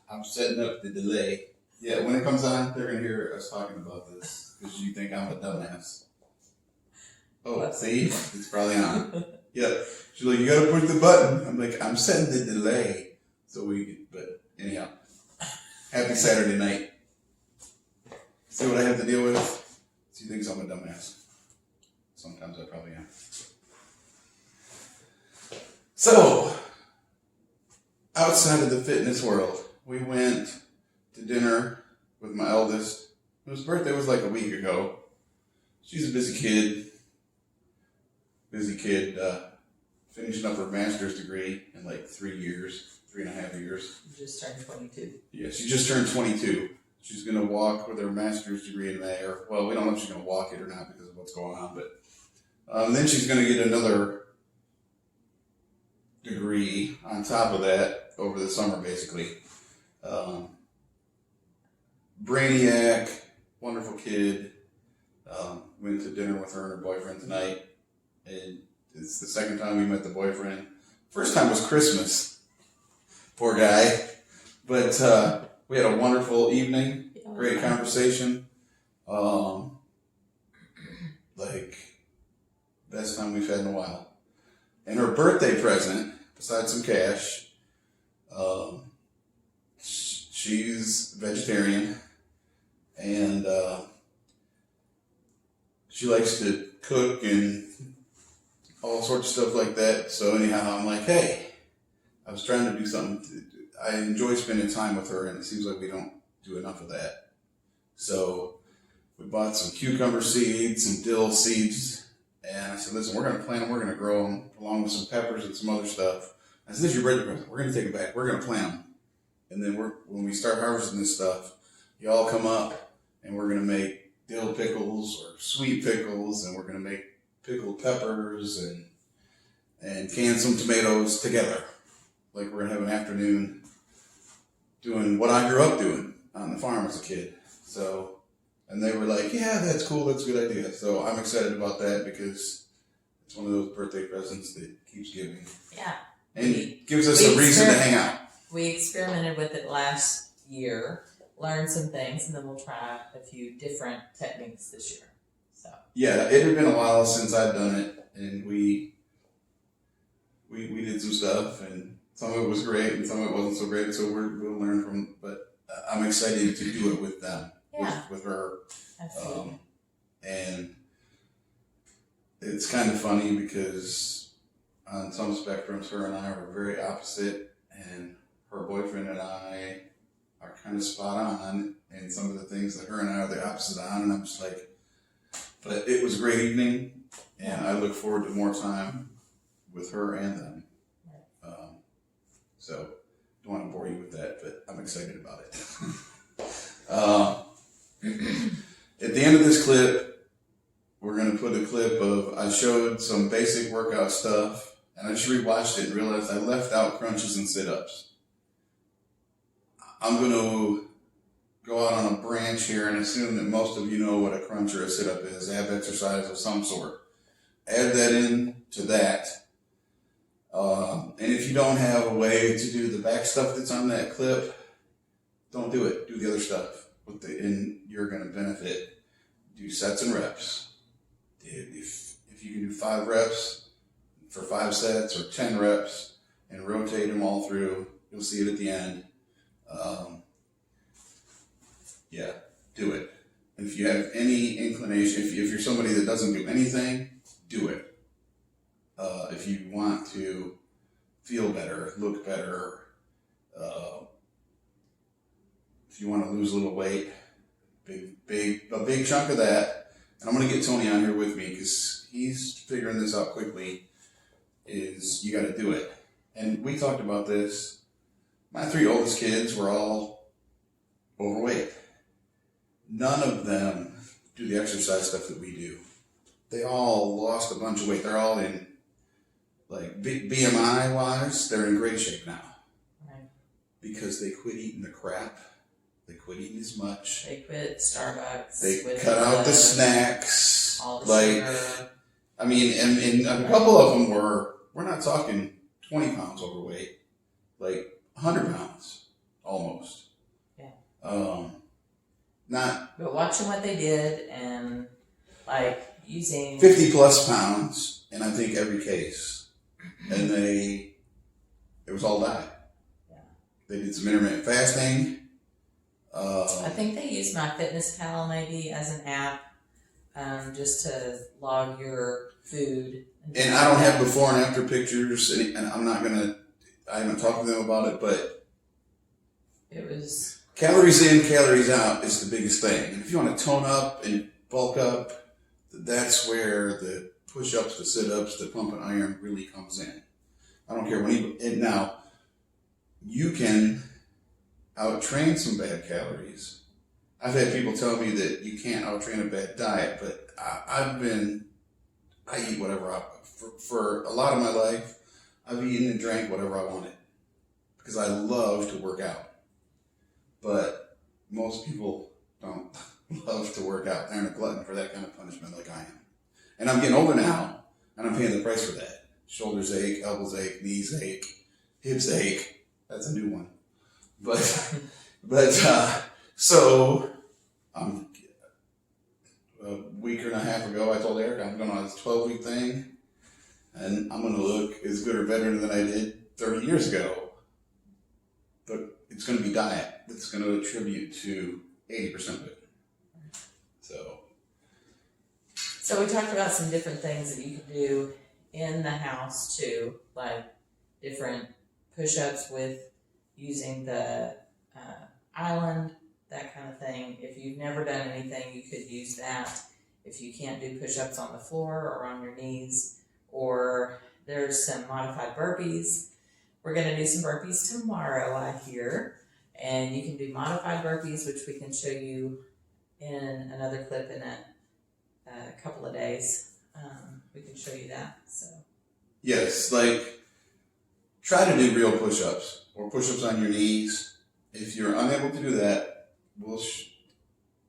I'm setting up the delay. Yeah, when it comes on, they're gonna hear us talking about this because you think I'm a dumbass. Oh, see, it's probably on. Yeah, she's like, you gotta push the button. I'm like, I'm setting the delay so we. But anyhow, happy Saturday night. See what I have to deal with? She thinks I'm a dumbass. Sometimes I probably am. So, outside of the fitness world, we went to dinner with my eldest, whose birthday was like a week ago. She's a busy kid, finishing up her master's degree in like 3 years, 3.5 years. You just turned 22. Yeah, she just turned 22. She's going to walk with her master's degree in May, or, well, we don't know if she's going to walk it or not because of what's going on, but then she's going to get another degree on top of that over the summer, basically. Brainiac, wonderful kid. Went to dinner with her and her boyfriend tonight. And it's the second time we met the boyfriend. First time was Christmas. Poor guy. But we had a wonderful evening. Great conversation. Like, best time we've had in a while. And her birthday present, besides some cash, she's vegetarian. And she likes to cook and all sorts of stuff like that. So anyhow, I'm like, hey, I was trying to do something. I enjoy spending time with her, and it seems like we don't do enough of that. So we bought some cucumber seeds, some dill seeds, and I said, listen, we're going to plant them. We're going to grow them along with some peppers and some other stuff. I said, this is your birthday present. We're going to take it back. We're going to plant them. And then when we start harvesting this stuff, y'all come up, and we're going to make dill pickles or sweet pickles, and we're going to make pickled peppers and can some tomatoes together. Like we're going to have an afternoon doing what I grew up doing on the farm as a kid. So, and they were like, yeah, that's cool. That's a good idea. So I'm excited about that because it's one of those birthday presents that keeps giving. Yeah. And gives us a reason to hang out. We experimented with it last year, learned some things, and then we'll try a few different techniques this year. So yeah, it had been a while since I'd done it, and we did some stuff, and some of it was great, and some of it wasn't so great. So we'll learn from. But I'm excited to do it with them, with her. Absolutely. And it's kind of funny because on some spectrums, her and I are very opposite, and her boyfriend and I are kind of spot on in some of the things that her and I are the opposite on, and I'm just like, but it was a great evening, and I look forward to more time with her and them. So, don't want to bore you with that, but I'm excited about it. At the end of this clip, we're going to put a clip of, I showed some basic workout stuff, and I just rewatched it and realized I left out crunches and sit-ups. I'm going to go out on a branch here and assume that most of you know what a crunch or a sit-up is, ab exercise of some sort. Add that in to that. And if you don't have a way to do the back stuff that's on that clip, don't do it. Do the other stuff. And you're going to benefit. Do sets and reps. If you can do 5 reps for 5 sets or 10 reps and rotate them all through, you'll see it at the end. Yeah, do it. And if you have any inclination, if you're somebody that doesn't do anything, do it. If you want to feel better, look better, if you want to lose a little weight, a big chunk of that, and I'm going to get Tony on here with me because he's figuring this out quickly, is you got to do it. And we talked about this. My 3 oldest kids were all overweight. None of them do the exercise stuff that we do. They all lost a bunch of weight. They're all in, like, BMI wise, they're in great shape now. Right. Because they quit eating the crap. They quit eating as much. They quit Starbucks. They cut out the snacks. All the sugar. I mean, and a couple of them we're not talking 20 pounds overweight, like 100 pounds. almost. Yeah. Not But watching what they did and like using 50 plus pounds, and I think every case, and it was all diet. Yeah. They did some intermittent fasting. I think they use MyFitnessPal maybe as an app, just to log your food. And I don't have before and after pictures, and I haven't talked to them about it, but It was calories in, calories out is the biggest thing. And if you want to tone up and bulk up, that's where the push-ups, the sit-ups, the pump and iron really comes in. I don't care and now, you can out-train some bad calories. I've had people tell me that you can't out-train a bad diet, but I eat whatever for a lot of my life, I've eaten and drank whatever I wanted because I love to work out. But most people don't love to work out. They're a glutton for that kind of punishment like I am. And I'm getting older now, and I'm paying the price for that. Shoulders ache, elbows ache, knees ache, hips ache. That's a new one. So a week and a half ago, I told Eric I'm going on this 12-week thing, and I'm going to look as good or better than I did 30 years ago. But it's going to be diet that's going to attribute to 80% of it. So we talked about some different things that you could do in the house too, like different push-ups with using the island, that kind of thing. If you've never done anything, you could use that. If you can't do push-ups on the floor or on your knees, or there's some modified burpees. We're going to do some burpees tomorrow, I hear, and you can do modified burpees, which we can show you in another clip in a couple of days. We can show you that. So yes, like try to do real push-ups or push-ups on your knees. If you're unable to do that,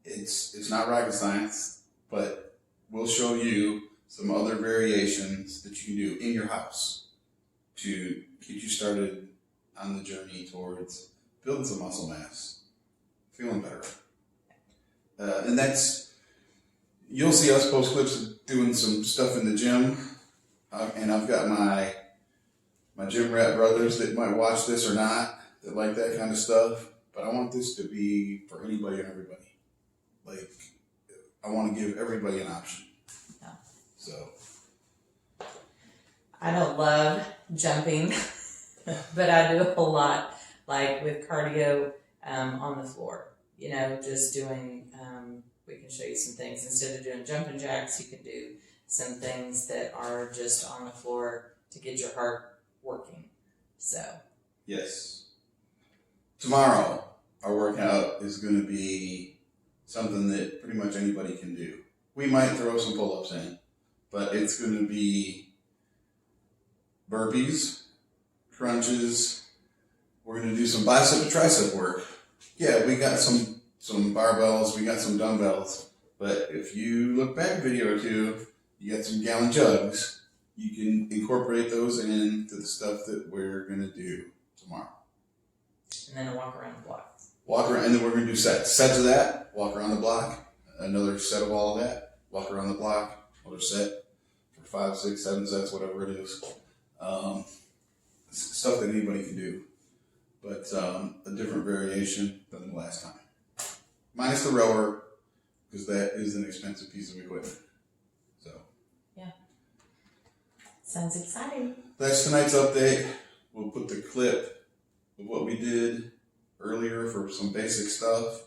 it's not rocket science, but we'll show you some other variations that you can do in your house to get you started on the journey towards building some muscle mass, feeling better. And you'll see us post clips of doing some stuff in the gym. And I've got my gym rat brothers that might watch this or not, that like that kind of stuff. But I want this to be for anybody and everybody. Like, I want to give everybody an option. Yeah. So. I don't love jumping, but I do a lot, like with cardio on the floor. Just doing, we can show you some things. Instead of doing jumping jacks, you can do some things that are just on the floor to get your heart working. So. Yes. Tomorrow, our workout is going to be something that pretty much anybody can do. We might throw some pull-ups in, but it's going to be burpees, crunches. We're going to do some bicep and tricep work. Yeah, we got some barbells, we got some dumbbells, but if you look back a video or two, you got some gallon jugs. You can incorporate those into the stuff that we're going to do tomorrow. And then a walk around the block. Walk around, and then we're going to do sets. Sets of that, walk around the block, another set of all of that, walk around the block, another set for 5, 6, 7 sets, whatever it is. Stuff that anybody can do, but a different variation than the last time. Minus the rower, because that is an expensive piece of equipment. So. Yeah. Sounds exciting. That's tonight's update. We'll put the clip of what we did earlier for some basic stuff.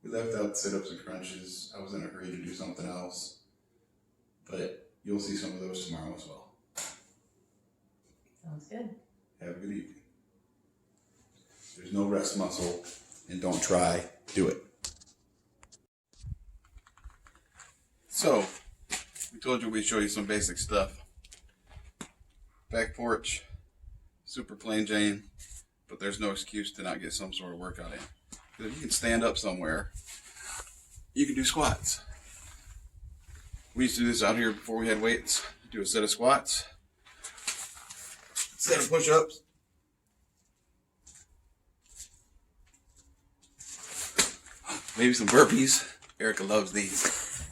We left out sit-ups and crunches. I was in a hurry to do something else, but you'll see some of those tomorrow as well. Sounds good. Have a good evening. There's no rest muscle, and don't try, do it. So, we told you we'd show you some basic stuff. Back porch, super plain Jane, but there's no excuse to not get some sort of workout in. Because if you can stand up somewhere, you can do squats. We used to do this out here before we had weights. Do a set of squats, set of push-ups, Maybe some burpees. Erica loves these.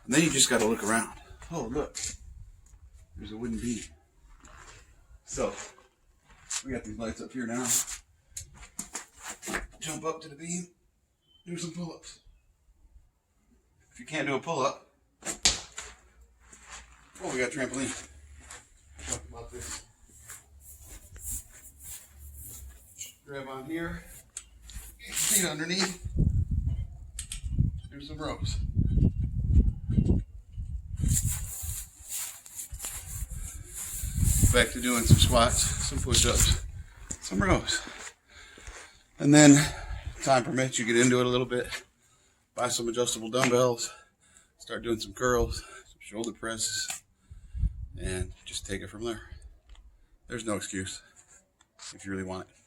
And then you just got to look around. Oh, look. There's a wooden beam. So, we got these lights up here now. Jump up to the beam. Do some pull-ups. If you can't do a pull-up, oh, we got a trampoline. Talk about this. Grab on here. Get your feet underneath. Do some rows. Back to doing some squats, some push-ups, some rows. And then, time permits, you get into it a little bit. Buy some adjustable dumbbells. Start doing some curls, some shoulder presses, and just take it from there. There's no excuse if you really want it.